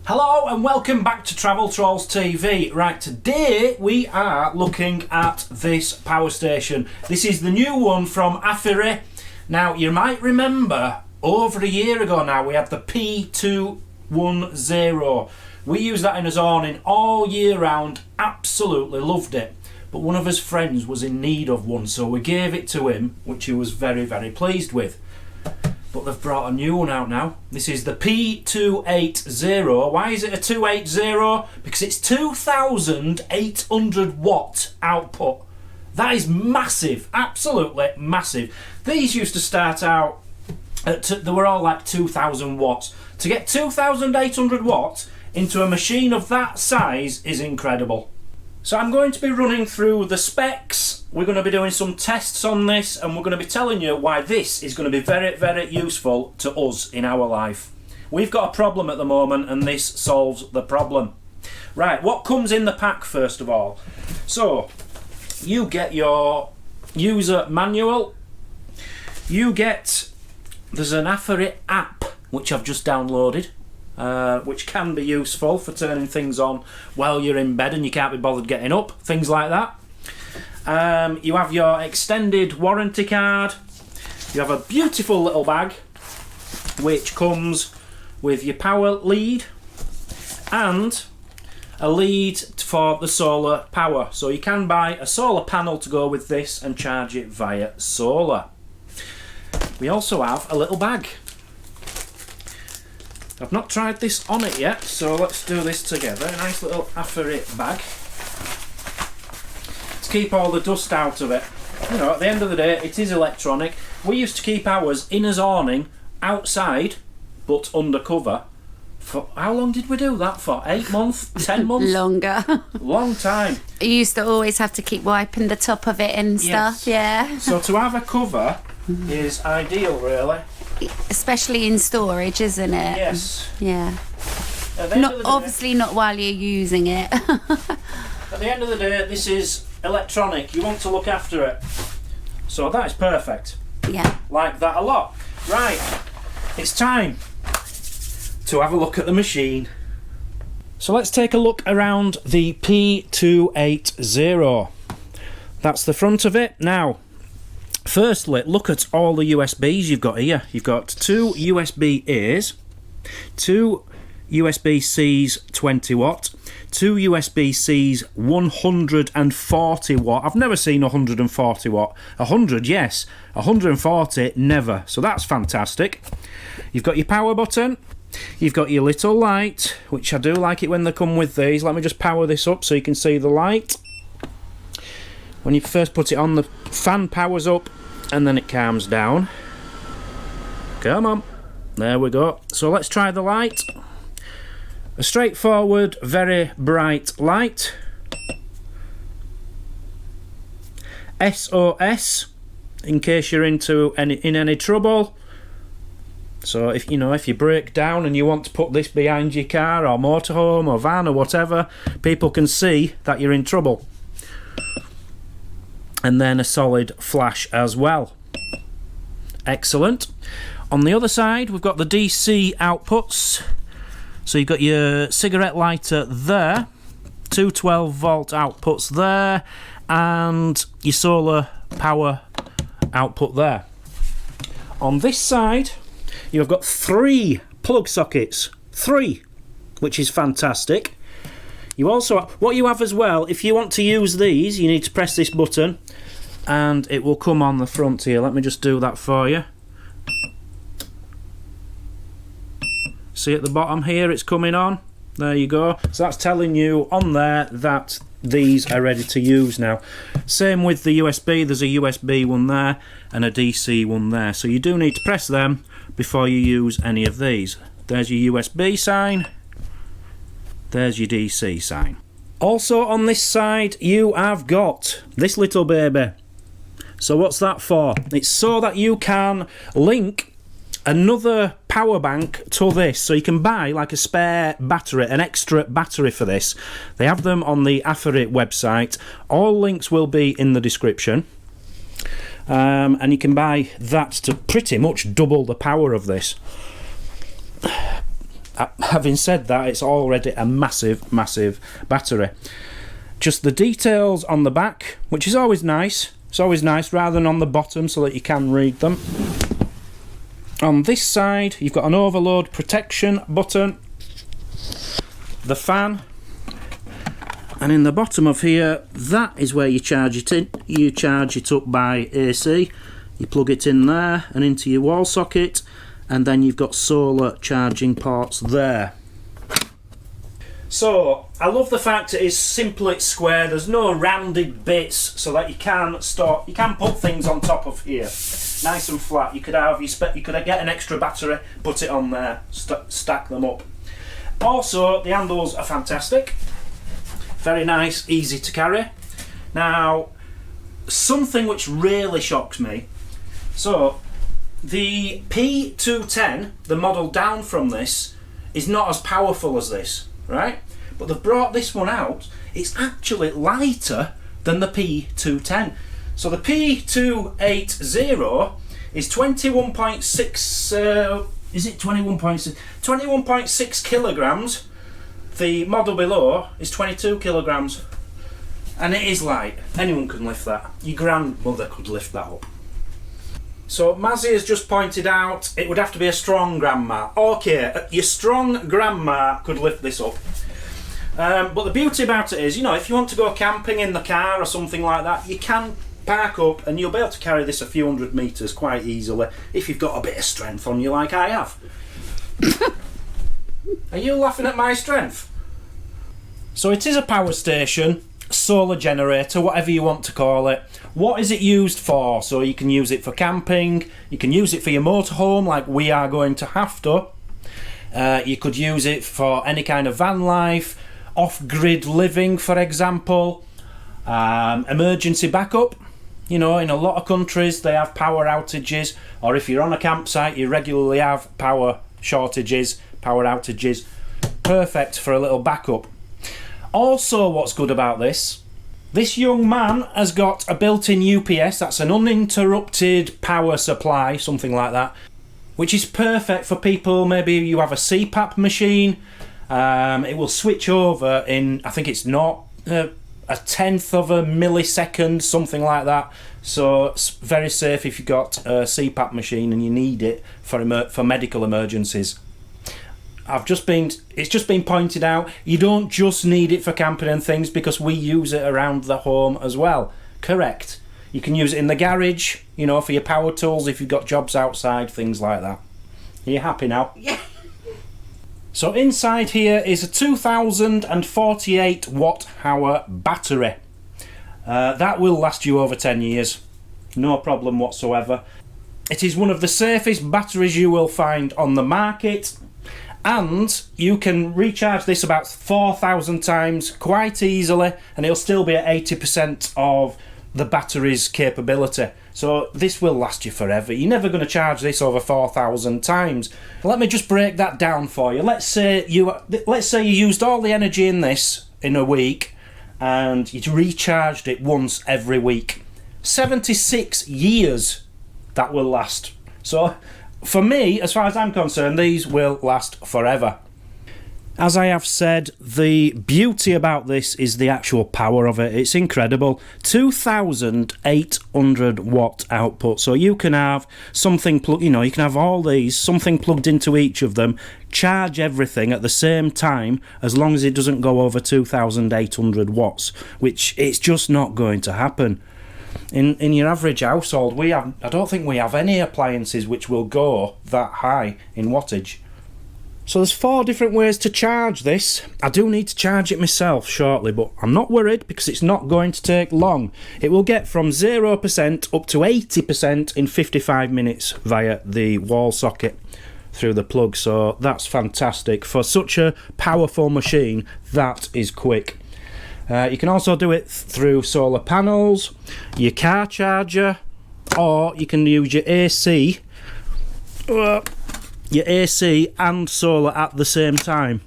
Hello and welcome back to TravelTrollsTV. Right, today we are looking at this power station. This is the new one from AFERY. Now, you might remember over a year ago now we had the P210. We used that in his awning all year round, absolutely loved it. But one of his friends was in need of one, so we gave it to him, which he was very, very pleased with. But they've brought a new one out now. This is the P280. Why is it a 280? Because it's 2,800 watt output. That is massive, absolutely massive. These used to start out at, they were all like 2,000 watts. To get 2,800 watts into a machine of that size is incredible. So I'm going to be running through the specs. We're going to be doing some tests on this, and we're going to be telling you why this is going to be very, very useful to us in our life. We've got a problem at the moment, and this solves the problem. Right, what comes in the pack first of all? So, you get your user manual. You get, there's an AFERY app, which I've just downloaded. Which can be useful for turning things on while you're in bed and you can't be bothered getting up, things like that. You have your extended warranty card. You have a beautiful little bag which comes with your power lead and a lead for the solar power. So you can buy a solar panel to go with this and charge it via solar. We also have a little bag. I've not tried this on it yet, so let's do this together. A nice little AFERY bag to keep all the dust out of it. You know, at the end of the day, it is electronic. We used to keep ours in as awning, outside, but undercover. For how long did we do that for? 8 months? 10 months? Longer. Long time. You used to always have to keep wiping the top of it and stuff, yeah. So to have a cover is ideal, really. Especially in storage, isn't it? Yes. Yeah. Obviously not while you're using it. At the end of the day, this is electronic. You want to look after it. So that is perfect. Yeah. Like that a lot. Right. It's time to have a look at the machine. So let's take a look around the P280. That's the front of it. Now, firstly, look at all the USBs you've got here. You've got 2 USB A's, 2 USB-C's 20 watt, 2 USB-C's 140 watt. I've never seen 140 watt. 100, yes. 140, never. So that's fantastic. You've got your power button. You've got your little light, which I do like it when they come with these. Let me just power this up so you can see the light. When you first put it on, the fan powers up and then it calms down. Come on. There we go. So let's try the light. A straightforward, very bright light. SOS, in case you're in any trouble. So if you break down and you want to put this behind your car or motorhome or van or whatever, people can see that you're in trouble. And then a solid flash as well. Excellent. On the other side, we've got the DC outputs. So you've got your cigarette lighter there, 2 12-volt outputs there, and your solar power output there. On this side, you've got 3 plug sockets. 3, which is fantastic. You also, what you have as well, if you want to use these, you need to press this button and it will come on the front here. Let me just do that for you. See at the bottom here, it's coming on. There you go. So that's telling you on there that these are ready to use now. Same with the USB, there's a USB one there and a DC one there. So you do need to press them before you use any of these. There's your USB sign. There's your DC sign. Also on this side, you have got this little baby. So what's that for? It's so that you can link another power bank to this, so you can buy like a spare battery, an extra battery for this. They have them on the AFERY website. All links will be in the description. And you can buy that to pretty much double the power of this. having said that, it's already a massive, massive battery. Just the details on the back, which is always nice. It's always nice rather than on the bottom so that you can read them. On this side, you've got an overload protection button, the fan, and in the bottom of here, that is where you charge it in. You charge it up by AC. You plug it in there and into your wall socket, and then you've got solar charging ports there. So I love the fact it is simply square. There's no rounded bits, so that you can put things on top of here, nice and flat. You could get an extra battery, put it on there, stack them up. Also, the handles are fantastic, very nice, easy to carry. Now, something which really shocks me. So the P210, the model down from this, is not as powerful as this, right? But they've brought this one out. It's actually lighter than the P210. So the P280 is 21.6. Is it 21.6? 21.6 kilograms. The model below is 22 kilograms, and it is light. Anyone can lift that. Your grandmother could lift that up. So Mazzy has just pointed out it would have to be a strong grandma. Okay, your strong grandma could lift this up. But the beauty about it is, you know, if you want to go camping in the car or something like that, you can park up and you'll be able to carry this a few hundred metres quite easily if you've got a bit of strength on you like I have. Are you laughing at my strength? So it is a power station, solar generator, whatever you want to call it. What is it used for? So you can use it for camping, you can use it for your motorhome like we are going to have to. You could use it for any kind of van life, off-grid living for example, emergency backup. You know, in a lot of countries they have power outages, or if you're on a campsite you regularly have power shortages, power outages. Perfect for a little backup. Also, what's good about this young man has got a built-in UPS, that's an uninterrupted power supply, something like that, which is perfect for people. Maybe you have a CPAP machine, it will switch over in, I think it's not a tenth of a millisecond, something like that. So it's very safe if you've got a CPAP machine and you need it for medical emergencies. It's just been pointed out, you don't just need it for camping and things, because we use it around the home as well. Correct. You can use it in the garage, you know, for your power tools if you've got jobs outside, things like that. Are you happy now? Yeah. So inside here is a 2048 watt hour battery. That will last you over 10 years. No problem whatsoever. It is one of the safest batteries you will find on the market. And you can recharge this about 4,000 times quite easily, and it'll still be at 80% of the battery's capability. So this will last you forever. You're never going to charge this over 4,000 times. Let me just break that down for you. Let's say you used all the energy in this in a week, and you recharged it once every week. 76 years that will last. So for me, as far as I'm concerned, these will last forever. As I have said, the beauty about this is the actual power of it. It's incredible. 2,800 watt output. So you can have something you can have all these, something plugged into each of them, charge everything at the same time, as long as it doesn't go over 2,800 watts, which it's just not going to happen. In your average household, I don't think we have any appliances which will go that high in wattage. So there's 4 different ways to charge this. I do need to charge it myself shortly, but I'm not worried because it's not going to take long. It will get from 0% up to 80% in 55 minutes via the wall socket through the plug. So that's fantastic. For such a powerful machine, that is quick. You can also do it through solar panels, your car charger, or you can use your AC and solar at the same time.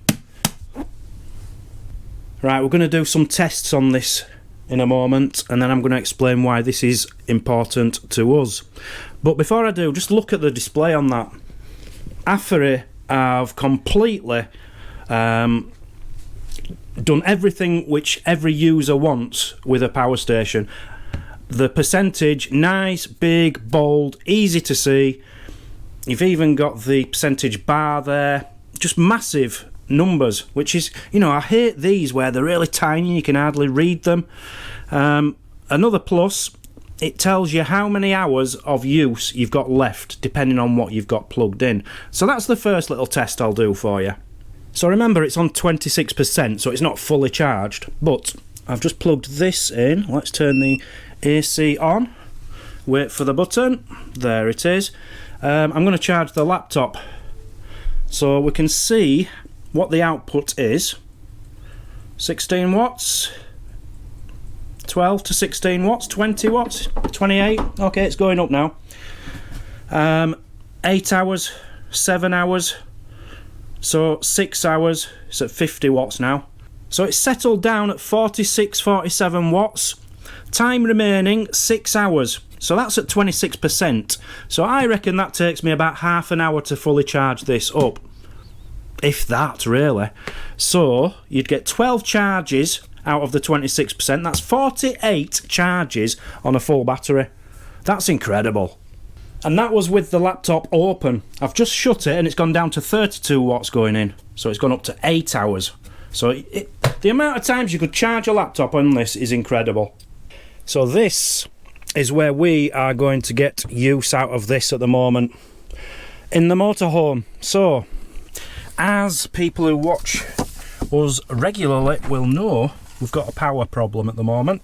Right, we're going to do some tests on this in a moment, and then I'm going to explain why this is important to us. But before I do, just look at the display on that. AFERY have completely done everything which every user wants with a power station. The percentage, nice, big, bold, easy to see. You've even got the percentage bar there. Just massive numbers, which is, you know, I hate these where they're really tiny, you can hardly read them. Another plus, it tells you how many hours of use you've got left, depending on what you've got plugged in. So that's the first little test I'll do for you. So remember, it's on 26%, so it's not fully charged, but I've just plugged this in. Let's turn the AC on, wait for the button, there it is. I'm going to charge the laptop so we can see what the output is. 16 watts, 12 to 16 watts, 20 watts, 28, okay, it's going up now. 8 hours, 7 hours, so 6 hours, it's at 50 watts now. So it's settled down at 46, 47 watts. Time remaining 6 hours, so that's at 26%. So I reckon that takes me about half an hour to fully charge this up, if that really. So you'd get 12 charges out of the 26%. That's 48 charges on a full battery. That's incredible. And that was with the laptop open. I've just shut it and it's gone down to 32 watts going in, so it's gone up to 8 hours. So the amount of times you could charge a laptop on this is incredible. So this is where we are going to get use out of this at the moment, in the motorhome. So, as people who watch us regularly will know, we've got a power problem at the moment.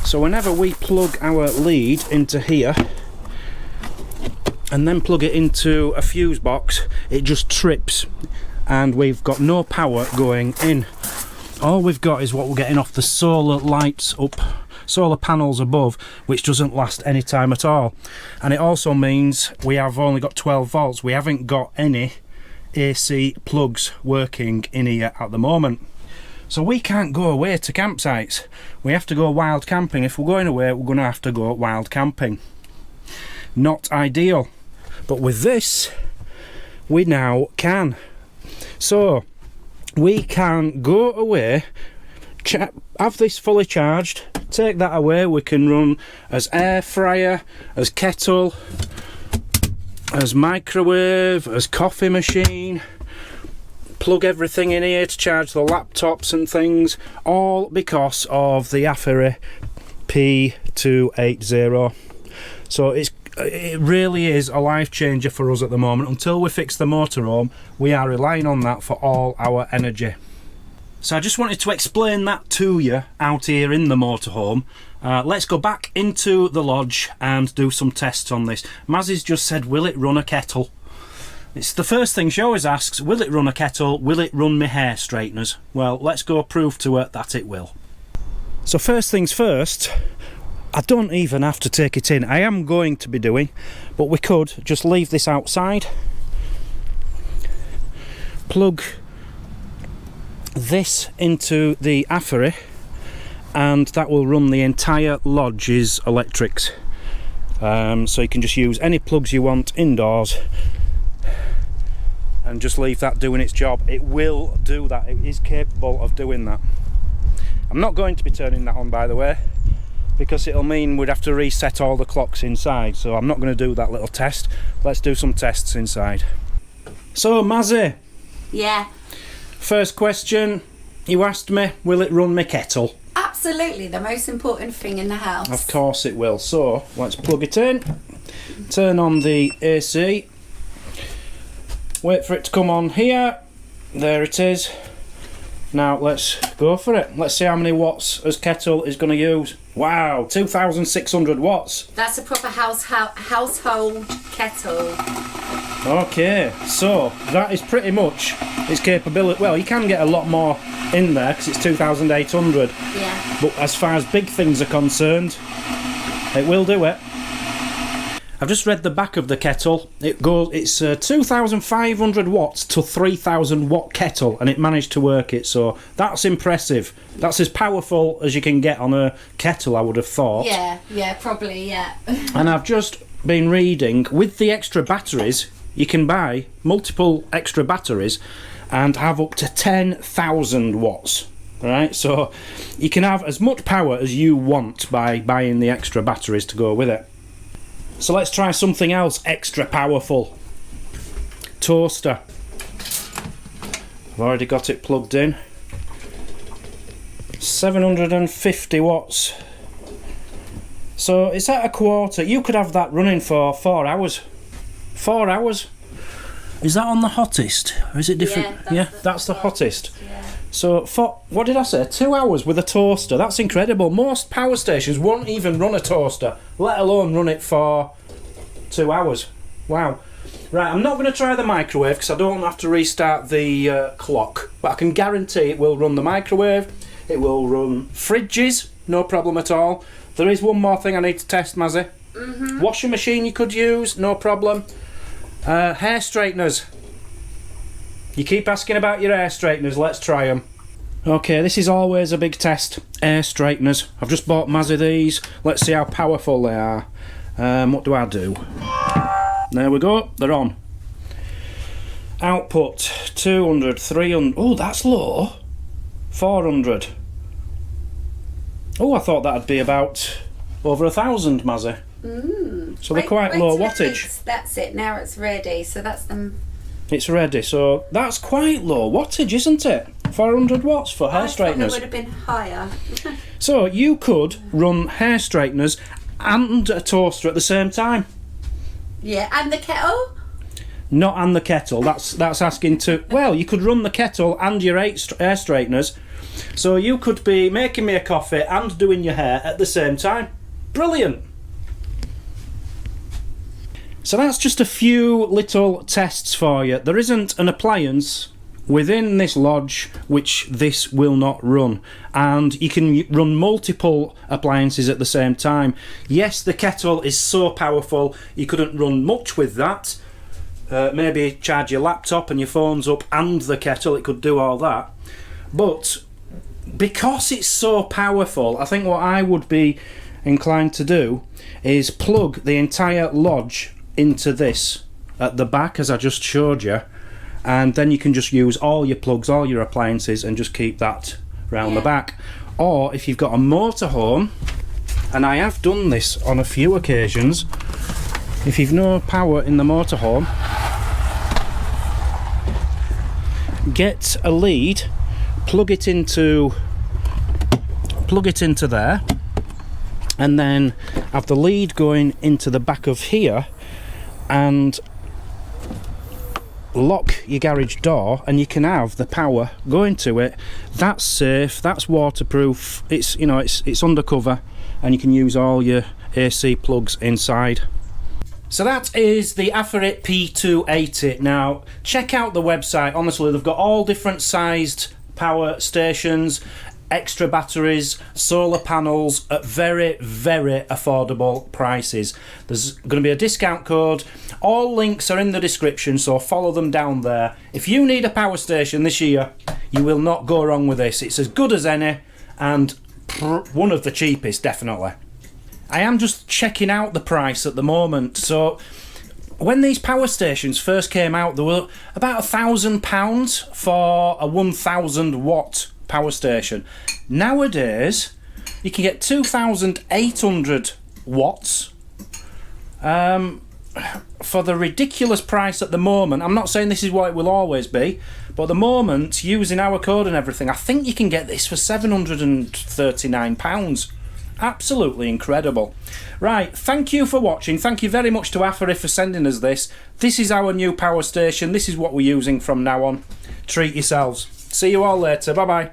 So whenever we plug our lead into here and then plug it into a fuse box, it just trips and we've got no power going in. All we've got is what we're getting off the solar lights up, solar panels above, which doesn't last any time at all. And it also means we have only got 12 volts. We haven't got any AC plugs working in here at the moment. So we can't go away to campsites. We have to go wild camping. If we're going away, we're going to have to go wild camping. Not ideal. But with this, we now can. So we can go away, have this fully charged, take that away. We can run as air fryer, as kettle, as microwave, as coffee machine, plug everything in here to charge the laptops and things, all because of the AFERY P280. So it really is a life changer for us at the moment. Until we fix the motorhome, we are relying on that for all our energy. So I just wanted to explain that to you out here in the motorhome. Let's go back into the lodge and do some tests on this. Mazzy's just said, will it run a kettle? It's the first thing she always asks, will it run a kettle? Will it run my hair straighteners? Well, let's go prove to her that it will. So first things first, I don't even have to take it in. I am going to be doing, but we could just leave this outside, plug this into the AFERY, and that will run the entire lodge's electrics. So you can just use any plugs you want indoors and just leave that doing its job. It will do that. It is capable of doing that. I'm not going to be turning that on, by the way, because it'll mean we'd have to reset all the clocks inside, so I'm not going to do that little test. Let's do some tests inside. So Mazzy, Yeah, first question, you asked me, will it run my kettle? absolutely. The most important thing in the house. Of course it will. So let's plug it in, turn on the AC, wait for it to come on here. There it is. Now let's go for it. Let's see how many watts this kettle is going to use. Wow, 2,600 watts. That's a proper household kettle. Okay, so that is pretty much its capability. Well, you can get a lot more in there because it's 2,800. Yeah. But as far as big things are concerned, it will do it. I've just read the back of the kettle. It's 2,500 watts to 3,000 watt kettle, and it managed to work it. So that's impressive. That's as powerful as you can get on a kettle, I would have thought. Yeah, probably, yeah. And I've just been reading, with the extra batteries, you can buy multiple extra batteries and have up to 10,000 watts. Right, so you can have as much power as you want by buying the extra batteries to go with it. So let's try something else extra powerful. Toaster. I've already got it plugged in. 750 watts. So it's at a quarter. You could have that running for 4 hours. 4 hours. Is that on the hottest? Or is it different? Yeah, that's the hottest. Yeah. So for, what did I say? 2 hours with a toaster. That's incredible. Most power stations won't even run a toaster, let alone run it for 2 hours. Wow. Right, I'm not going to try the microwave because I don't have to restart the clock. But I can guarantee it will run the microwave. It will run fridges, no problem at all. There is one more thing I need to test, Mazzy. Washing machine you could use, no problem. Hair straighteners. You keep asking about your hair straighteners, let's try them. Okay, this is always a big test. Hair straighteners. I've just bought Mazzy these. Let's see how powerful they are. What do I do? There we go, they're on. Output 200, 300. Oh, that's low. 400. Oh, I thought that'd be about over 1,000, Mazzy. So they're quite low wattage. That's it, now it's ready, so that's them. It's ready, so that's quite low wattage, isn't it? 400 watts for hair straighteners. I thought it would have been higher. So you could run hair straighteners and a toaster at the same time. Yeah, and the kettle? Not and the kettle, that's asking to... Well, you could run the kettle and your hair straighteners. So you could be making me a coffee and doing your hair at the same time. Brilliant! So that's just a few little tests for you. There isn't an appliance within this lodge which this will not run, and you can run multiple appliances at the same time. Yes, the kettle is so powerful you couldn't run much with that. Maybe charge your laptop and your phones up and the kettle, it could do all that. But because it's so powerful, I think what I would be inclined to do is plug the entire lodge into this at the back as I just showed you, and then you can just use all your plugs, all your appliances, and just keep that round the back. Or if you've got a motorhome, and I have done this on a few occasions, if you've no power in the motorhome, get a lead, plug it into there, and then have the lead going into the back of here and lock your garage door, and you can have the power going to it. That's safe, that's waterproof, it's, you know, it's undercover, and you can use all your AC plugs inside. So that is the AFERY P280. Now check out the website, honestly they've got all different sized power stations, extra batteries, solar panels at very, very affordable prices. There's going to be a discount code. All links are in the description, so follow them down there. If you need a power station this year, you will not go wrong with this. It's as good as any, and one of the cheapest, definitely. I am just checking out the price at the moment. So when these power stations first came out, there were about £1,000 for a 1,000 watt power station. Nowadays you can get 2,800 watts for the ridiculous price at the moment. I'm not saying this is what it will always be, but at the moment, using our code and everything, I think you can get this for £739. Absolutely incredible. Right, thank you for watching. Thank you very much to AFERY for sending us this. This is our new power station. This is what we're using from now on. Treat yourselves. See you all later. Bye bye.